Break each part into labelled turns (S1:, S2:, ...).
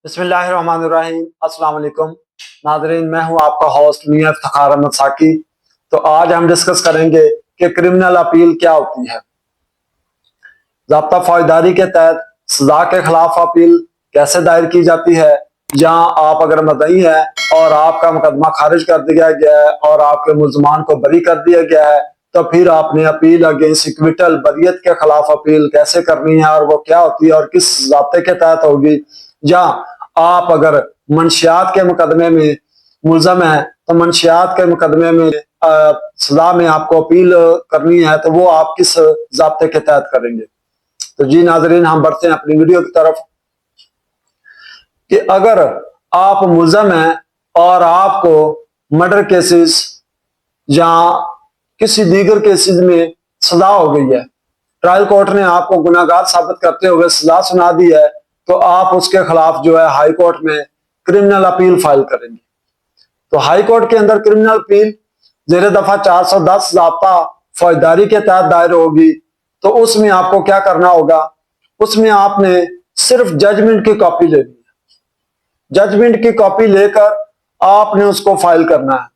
S1: बिस्मिल्लाहिर्रहमानिर्रहीम। अस्सलाम वालेकुम नाज़रीन, मैं हूं आपका होस्ट मियां इफ्तिखार अहमद साकी। तो आज हम डिस्कस करेंगे कि क्रिमिनल अपील क्या होती है। ज़ाब्ता फौजदारी के तहत सजा के खिलाफ अपील कैसे दायर की जाती है। जहां आप अगर मुद्दई है और आपका मुकदमा खारिज कर दिया गया है और आपके मुल्ज़मान को बरी कर दिया गया है, तो फिर आपने अपील अगेंस्ट इक्विटल बरियत के खिलाफ अपील कैसे करनी है और वो क्या होती है और किस ज़ाब्ते के तहत होगी। या आप अगर मंशियात के मुकदमे में मुलजम है तो मंशियात के मुकदमे में सजा में आपको अपील करनी है, तो वो आप किस ज़ाब्ते के तहत करेंगे। तो जी नाजरीन, हम बढ़ते हैं अपनी वीडियो की तरफ कि अगर आप मुलजम हैं और आपको मर्डर केसेस या किसी दीगर केसेस में सजा हो गई है, ट्रायल कोर्ट ने आपको गुनाहगार साबित करते हुए सजा सुना दी है, तो आप उसके खिलाफ जो है हाई कोर्ट में क्रिमिनल अपील फाइल करेंगे। तो हाई कोर्ट के अंदर क्रिमिनल अपील जेर दफा 410 ज़ाब्ता फौजदारी के तहत दायर होगी। तो उसमें आपको क्या करना होगा, उसमें आपने सिर्फ जजमेंट की कॉपी लेनी है। जजमेंट की कॉपी लेकर आपने उसको फाइल करना है।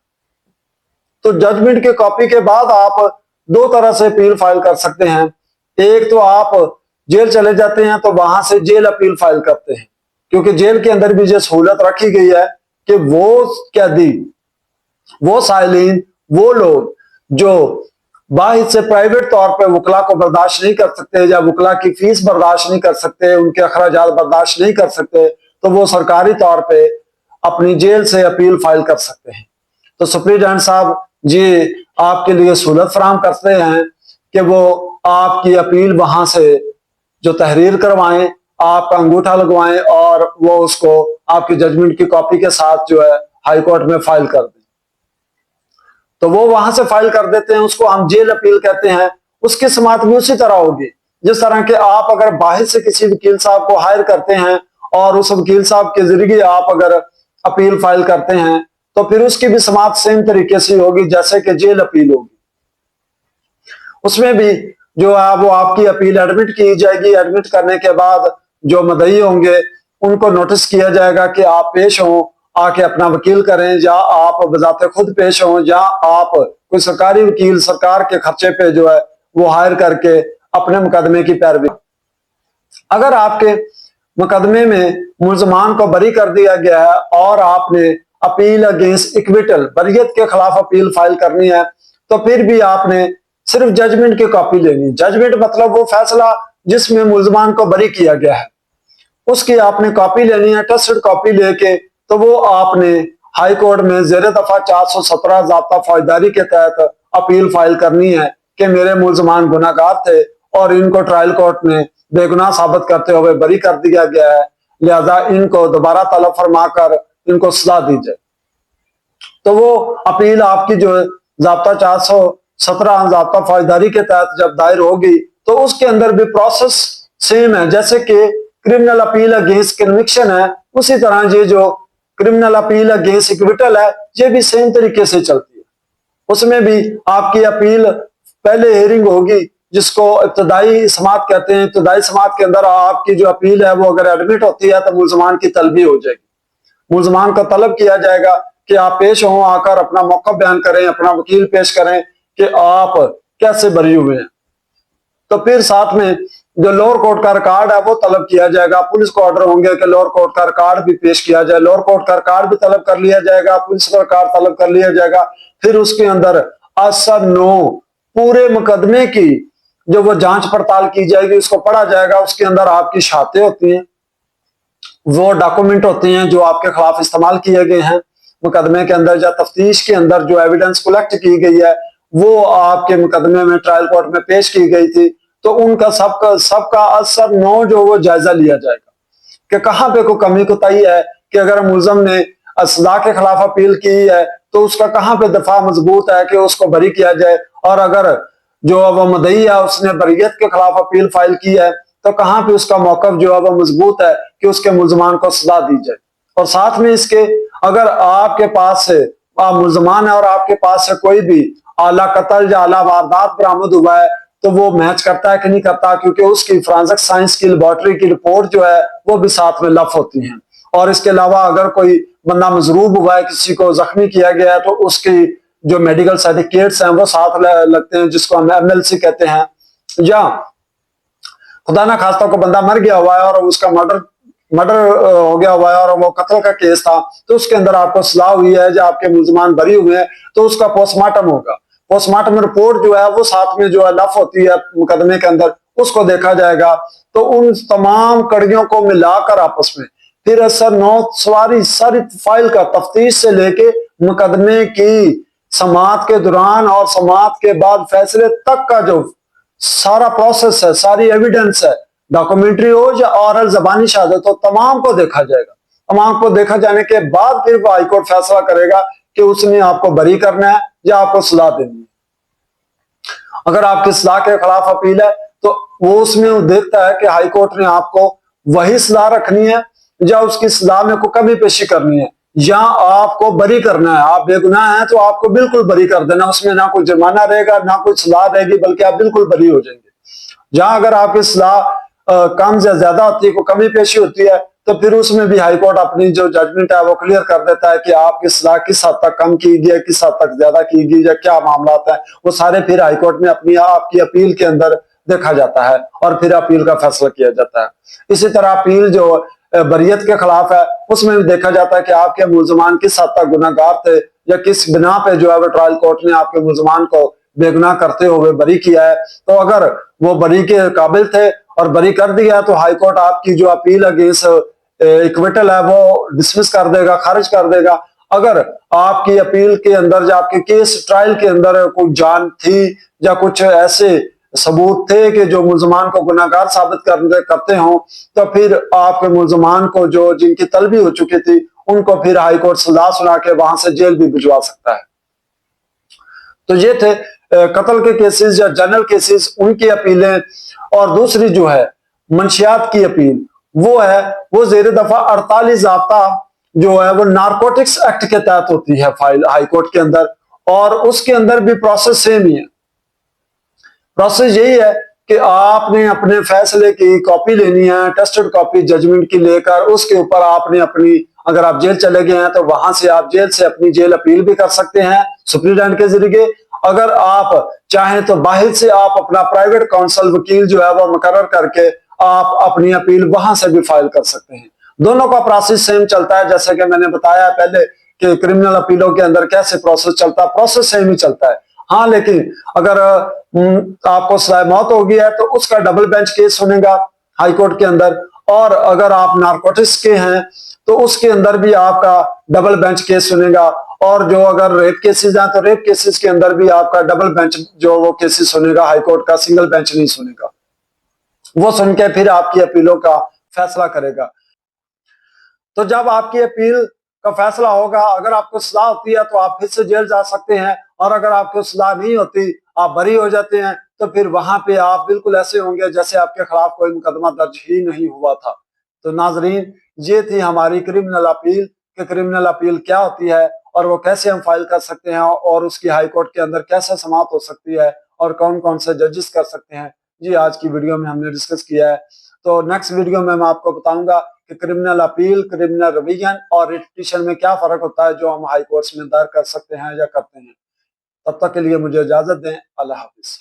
S1: तो जजमेंट की कॉपी के बाद आप दो तरह से अपील फाइल कर सकते हैं। एक तो आप जेल चले जाते हैं तो वहां से जेल अपील फाइल करते हैं, क्योंकि जेल के अंदर भी ये सहूलत रखी गई है कि वो कैदी, वो साइलिन, वो लोग जो बाहर से प्राइवेट तौर पे वकला को बर्दाश्त नहीं कर सकते या वकला की फीस बर्दाश्त नहीं कर सकते, उनके अखराजात बर्दाश्त नहीं कर सकते, तो वो सरकारी तौर पे अपनी जेल से अपील फाइल कर सकते हैं। तो सुप्रीडेंट साहब जी आपके लिए सहूलत फराम करते हैं कि वो आपकी अपील वहां से जो तहरीर करवाएं, आपका अंगूठा लगवाएं और वो उसको आपकी जजमेंट की कॉपी के साथ जो है हाई कोर्ट में फाइल कर दें। तो वो वहां से फाइल कर देते हैं, उसको हम जेल अपील कहते हैं। उसकी समात भी उसी तरह होगी जिस तरह के आप अगर बाहर से किसी वकील साहब को हायर करते हैं और उस वकील साहब के जरिए आप अगर अपील फाइल करते हैं, तो फिर उसकी भी समात सेम तरीके से होगी जैसे कि जेल अपील होगी। उसमें भी जो है वो आपकी अपील एडमिट की जाएगी। एडमिट करने के बाद जो मुद्दई होंगे उनको नोटिस किया जाएगा कि आप पेश हों, आके अपना वकील करें, या आप बजाते खुद पेश हों, या आप कोई सरकारी वकील सरकार के खर्चे पे जो है वो हायर करके अपने मुकदमे की पैरवी। अगर आपके मुकदमे में मुल्जमान को बरी कर दिया गया है और आपने अपील अगेंस्ट इक्विटल बरियत के खिलाफ अपील फाइल करनी है, तो फिर भी आपने सिर्फ जजमेंट की कॉपी लेनी है। जजमेंट मतलब वो फैसला जिसमें मुल्जमान को बरी किया गया है, उसकी आपने कॉपी लेनी है, टेस्टेड कॉपी लेके तो वो आपने हाई कोर्ट में जेर दफा 417 ज़ाब्ता फौजदारी के तहत अपील फाइल करनी है कि मेरे मुल्जमान गुनाहगार थे और इनको ट्रायल कोर्ट में बेगुनाह साबित करते हुए बरी कर दिया गया है, लिहाजा इनको दोबारा तलब फरमा कर इनको सजा दी जाए। तो वो अपील आपकी जो है ज़ाब्ता 417 ज़ाब्ता फौजदारी के तहत जब दायर होगी, तो उसके अंदर भी प्रोसेस सेम है जैसे कि क्रिमिनल अपील अगेंस्ट कन्विक्शन है, उसी तरह ये जो क्रिमिनल अपील अगेंस्ट इक्विटल है ये भी सेम तरीके से चलती है। उसमें भी आपकी अपील पहले हियरिंग होगी जिसको इब्तदाई समात कहते हैं। इब्तदाई समात के अंदर आपकी जो अपील है वो अगर एडमिट होती है तो मुल्जमान की तलबी हो जाएगी। मुल्जमान को तलब किया जाएगा कि आप पेश हों, आकर अपना मौका बयान करें, अपना वकील पेश करें कि आप कैसे बरी हुए हैं। तो फिर साथ में जो लोअर कोर्ट का रिकॉर्ड है वो तलब किया जाएगा। पुलिस को ऑर्डर होंगे कि लोअर कोर्ट का रिकॉर्ड भी पेश किया जाए। लोअर कोर्ट का रिकॉर्ड भी तलब कर लिया जाएगा, पुलिस का रिकॉर्ड तलब कर लिया जाएगा। फिर उसके अंदर असर नो पूरे मुकदमे की जो वो जांच पड़ताल की जाएगी, उसको पढ़ा जाएगा। उसके अंदर आपकी शहादतें होती हैं, वो डॉक्यूमेंट होते हैं जो आपके खिलाफ इस्तेमाल किए गए हैं मुकदमे के अंदर, या तफ्तीश के अंदर जो एविडेंस कलेक्ट की गई है वो आपके मुकदमे में ट्रायल कोर्ट में पेश की गई थी। तो उनका सबका असर नो जो वो जायजा लिया जाएगा कि कहाँ पे कोई कमी कोताही है, कि अगर मुलजम ने सजा के खिलाफ अपील की है तो उसका कहाँ पे दफा मजबूत है कि उसको बरी किया जाए, और अगर जो वो मुद्दई है उसने बरियत के खिलाफ अपील फाइल की है तो कहाँ पे उसका मौकफ जो है वो मजबूत है कि उसके मुल्जमान को सजा दी जाए। और साथ में इसके अगर आपके पास से मुल्जमान है और आपके पास से कोई भी आला कत्ल या आला वारदात बरामद हुआ है तो वो मैच करता है कि नहीं करता, क्योंकि उसकी फोरेंसिक साइंस की लेबोरेटरी की रिपोर्ट जो है वो भी साथ में लफ होती है। और इसके अलावा अगर कोई बंदा मजरूब हुआ है, किसी को जख्मी किया गया है, तो उसकी जो मेडिकल सर्टिफिकेट्स हैं वो साथ लगते हैं, जिसको हम MLC कहते हैं। या खुदा ना खास्ता को बंदा मर गया हुआ है और उसका मर्डर मर्डर हो गया हुआ है और वो कत्ल का केस था, तो उसके अंदर आपको सलाह हुई है, जो आपके मुल्जमान बरी हुए हैं, तो उसका पोस्टमार्टम होगा। पोस्टमार्टम रिपोर्ट जो है वो साथ में जो है लफ होती है मुकदमे के अंदर, उसको देखा जाएगा। तो उन तमाम कड़ियों को मिलाकर आपस में फिर असर नौ सवारी सारी फाइल का तफ्तीश से लेके मुकदमे की समाअत के दौरान और समाअत के बाद फैसले तक का जो सारा प्रोसेस है, सारी एविडेंस है, डॉक्यूमेंट्री हो या ऑरल जबानी शहादत हो, तमाम को देखा जाएगा। तमाम को देखा जाने के बाद फिर वो हाईकोर्ट फैसला करेगा कि उसने आपको बरी करना है या आपको सलाह देनी है। अगर आपकी सलाह के खिलाफ अपील है तो वो उसमें वो देखता है कि हाईकोर्ट ने आपको वही सलाह रखनी है या उसकी सलाह में कोई कमी पेशी करनी है, या आपको बरी करना है। आप बेगुनाह हैं तो आपको बिल्कुल बरी कर देना, उसमें ना कोई जुर्माना रहेगा ना कोई सलाह रहेगी, बल्कि आप बिल्कुल बरी हो जाएंगे। जहां अगर आपकी सलाह कम या ज्यादा होती है, कोई कमी पेशी होती है, तो फिर उसमें भी हाईकोर्ट अपनी जो जजमेंट है वो क्लियर कर देता है कि आपकी सलाह किस हद तक कम की गई है, किस हद तक ज्यादा की गई या क्या मामला है। वो सारे फिर हाईकोर्ट में अपनी आपकी अपील के अंदर देखा जाता है और फिर अपील का फैसला किया जाता है। इसी तरह अपील जो बरियत के खिलाफ है उसमें भी देखा जाता है कि आपके मुल्जमान किस हद तक गुनाहगार थे या किस बिना पे जो है वो ट्रायल कोर्ट ने आपके मुल्जमान को बेगुनाह करते हुए बरी किया है। तो अगर वो बरी के काबिल थे और बरी कर दिया तो हाईकोर्ट आपकी जो अपील अगेंस्ट इक्विटल है वो डिसमिस कर देगा, खारिज कर देगा। अगर आपकी अपील के अंदर या आपके केस ट्रायल के अंदर कोई जान थी या कुछ ऐसे सबूत थे कि जो मुल्जमान को गुनाहगार साबित करते हों, तो फिर आपके मुल्जमान को जो जिनकी तलबी हो चुकी थी उनको फिर हाईकोर्ट सजा सुना के वहां से जेल भी भिजवा सकता है। तो ये थे कत्ल के केसेस या जनरल केसेस, उनकी अपीलें। और दूसरी जो है मंशियात की अपील, वो है वो जेर दफा 48 ज़ाब्ता जो है वो नारकोटिक्स एक्ट के तहत होती है फाइल हाईकोर्ट के अंदर, और उसके अंदर भी प्रोसेस सेम ही है। प्रोसेस यही है कि आपने अपने फैसले की कॉपी लेनी है, टेस्टेड कॉपी जजमेंट की लेकर, उसके ऊपर आपने अपनी, अगर आप जेल चले गए हैं तो वहां से आप जेल से अपनी जेल अपील भी कर सकते हैं सुप्रीडेंट के जरिए। अगर आप चाहें तो बाहर से आप अपना प्राइवेट काउंसिल वकील जो है वो मुकर्रर करके आप अपनी अपील वहां से भी फाइल कर सकते हैं। दोनों का प्रोसेस सेम चलता है, जैसे कि मैंने बताया पहले कि क्रिमिनल अपीलों के अंदर कैसे प्रोसेस चलता है, प्रोसेस सेम ही चलता है। हाँ, लेकिन अगर आपको सजाए मौत हो गया है तो उसका डबल बेंच केस सुनेगा हाईकोर्ट के अंदर, और अगर आप नारकोटिक्स के हैं तो उसके अंदर भी आपका डबल बेंच केस सुनेगा, और जो अगर रेप केसेस हैं तो रेप केसेस के अंदर भी आपका डबल बेंच जो वो केसेस सुनेगा, हाईकोर्ट का सिंगल बेंच नहीं सुनेगा। वो सुन के फिर आपकी अपीलों का फैसला करेगा। तो जब आपकी अपील का फैसला होगा, अगर आपको सजा होती है तो आप फिर से जेल जा सकते हैं, और अगर आपको सजा नहीं होती, आप बरी हो जाते हैं, तो फिर वहां पे आप बिल्कुल ऐसे होंगे जैसे आपके खिलाफ कोई मुकदमा दर्ज ही नहीं हुआ था। तो नाजरीन, ये थी हमारी क्रिमिनल अपील कि क्रिमिनल अपील क्या होती है और वो कैसे हम फाइल कर सकते हैं, और उसकी हाई कोर्ट के अंदर कैसे समाप्त हो सकती है, और कौन कौन से जजेस कर सकते हैं। जी, आज की वीडियो में हमने डिस्कस किया है। तो नेक्स्ट वीडियो में मैं आपको बताऊंगा कि क्रिमिनल अपील, क्रिमिनल रिवीजन और रिट पिटीशन में क्या फर्क होता है, जो हम हाई कोर्ट्स में दायर कर सकते हैं या करते हैं। तब तक के लिए मुझे इजाजत दें। अल्लाह हाफिज।